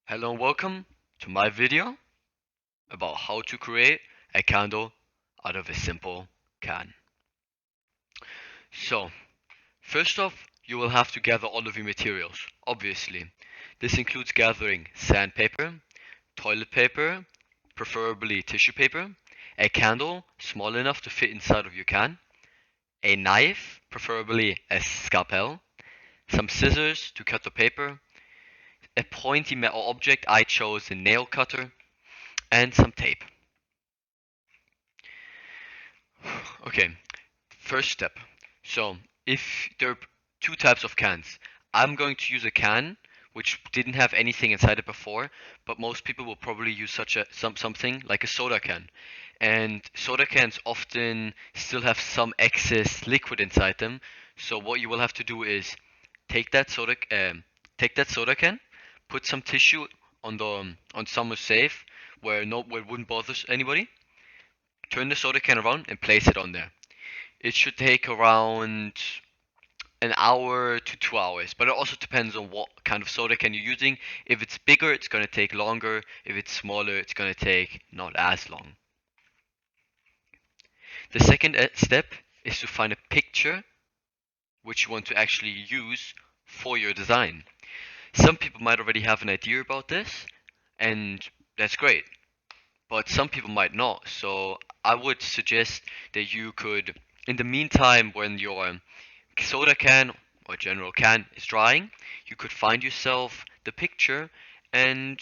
Hello and welcome to my video about how to create a candle out of a simple can. So, first off, you will have to gather all of your materials, obviously. This includes gathering sandpaper, toilet paper, preferably tissue paper, a candle small enough to fit inside of your can, a knife, preferably a scalpel, some scissors to cut the paper, a pointy metal object, I chose a nail cutter, and some tape. Okay, first step. So, if there are two types of cans, I'm going to use a can which didn't have anything inside it before, but most people will probably use something like a soda can. And soda cans often still have some excess liquid inside them. So what you will have to do is take that soda take that soda can, put some tissue on the on somewhere safe where it wouldn't bother anybody. Turn the soda can around and place it on there. It should take around an hour to 2 hours, but it also depends on what kind of soda can you're using. If it's bigger, it's going to take longer. If it's smaller, it's going to take not as long. The second step is to find a picture which you want to actually use for your design. Some people might already have an idea about this, and that's great, but some people might not. So I would suggest that you could, in the meantime, when your soda can or general can is drying, you could find yourself the picture and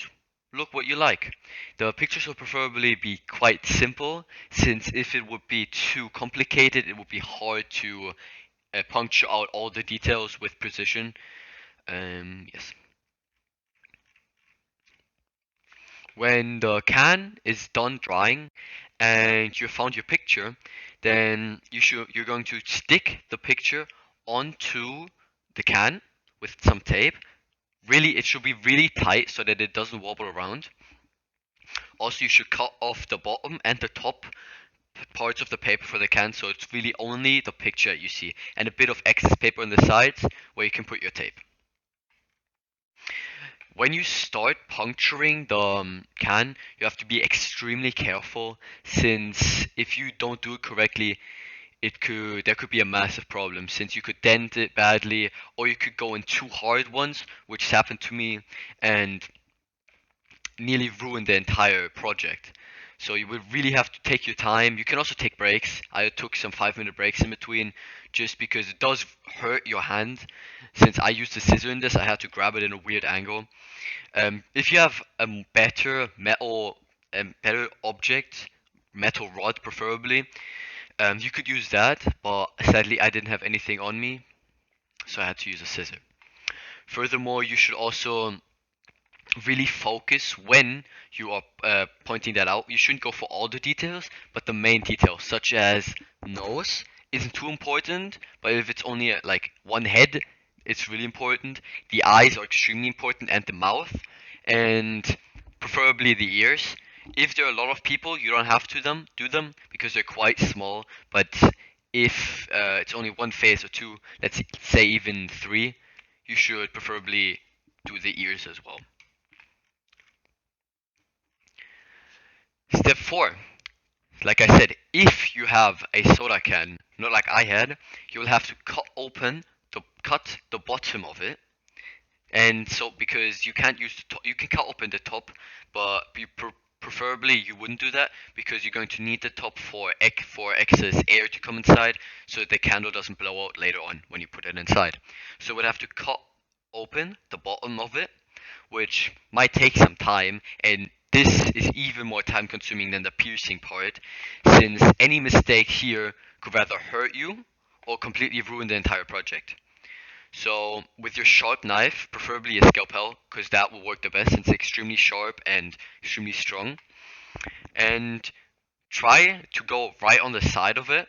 look what you like. The pictures will preferably be quite simple, since if it would be too complicated, it would be hard to puncture out all the details with precision. Yes. When the can is done drying and you found your picture, then you're going to stick the picture onto the can with some tape. Really, it should be really tight so that it doesn't wobble around. Also, you should cut off the bottom and the top parts of the paper for the can, so it's really only the picture you see, and a bit of excess paper on the sides where you can put your tape. When you start puncturing the can, you have to be extremely careful, since if you don't do it correctly, there could be a massive problem, since you could dent it badly, or you could go in too hard once, which happened to me, and nearly ruin the entire project. So you would really have to take your time. You can also take breaks. I took some 5 minute breaks in between, just because it does hurt your hand. Since I used the scissor in this, I had to grab it in a weird angle. If you have a better object, metal rod preferably, you could use that, but sadly I didn't have anything on me, so I had to use a scissor. Furthermore, you should also really focus when you are pointing that out. You shouldn't go for all the details, but the main details, such as nose, isn't too important, but if it's only like one head, it's really important. The eyes are extremely important, and the mouth, and preferably the ears. If there are a lot of people, you don't have to do them because they're quite small. But if it's only one face or two, let's say even three, you should preferably do the ears as well. Step 4. Like I said, if you have a soda can, not like I had, you will have to cut the bottom of it. And so, because you can't use the top, you can cut open the top, but preferably you wouldn't do that, because you're going to need the top for excess air to come inside, so that the candle doesn't blow out later on when you put it inside. So we'd have to cut open the bottom of it, which might take some time, and this is even more time consuming than the piercing part, since any mistake here could rather hurt you or completely ruin the entire project. So with your sharp knife, preferably a scalpel, because that will work the best since it's extremely sharp and extremely strong. And try to go right on the side of it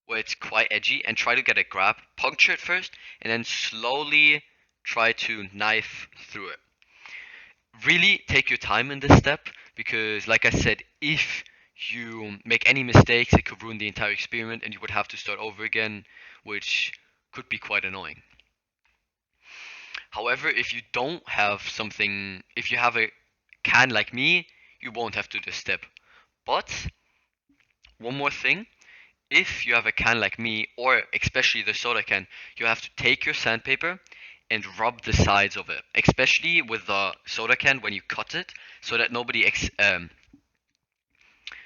where it's quite edgy, and try to get a grab. Puncture it first and then slowly try to knife through it. Really take your time in this step, because like I said, if you make any mistakes, it could ruin the entire experiment and you would have to start over again, which could be quite annoying. However, if you don't have something, if you have a can like me, you won't have to do this step. But one more thing, if you have a can like me, or especially the soda can, you have to take your sandpaper and rub the sides of it, especially with the soda can when you cut it, so that nobody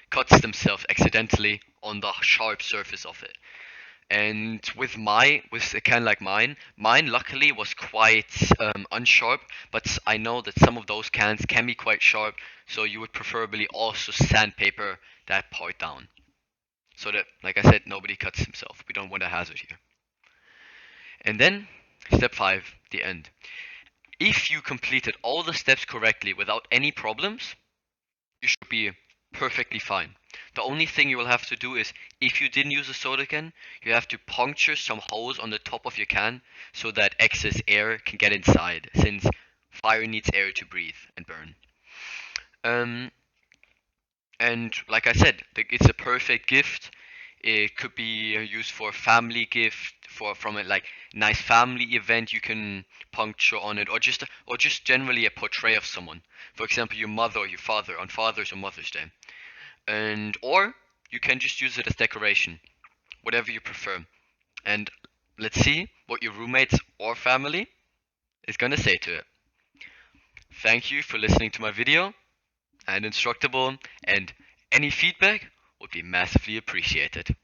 cuts themselves accidentally on the sharp surface of it. And with a can like mine luckily was quite unsharp, but I know that some of those cans can be quite sharp, so you would preferably also sandpaper that part down, so that, like I said, nobody cuts himself. We don't want a hazard here. And then, step 5, the end. If you completed all the steps correctly without any problems, you should be perfectly fine. The only thing you will have to do is, if you didn't use a soda can, you have to puncture some holes on the top of your can so that excess air can get inside, since fire needs air to breathe and burn. Um, and like I said, it's a perfect gift. It could be used for a family gift, for from a like nice family event. You can puncture on it, or just generally a portrait of someone. For example, your mother or your father on Father's or Mother's Day, and or you can just use it as decoration, whatever you prefer. And let's see what your roommates or family is gonna say to it. Thank you for listening to my video and Instructable, and any feedback would be massively appreciated.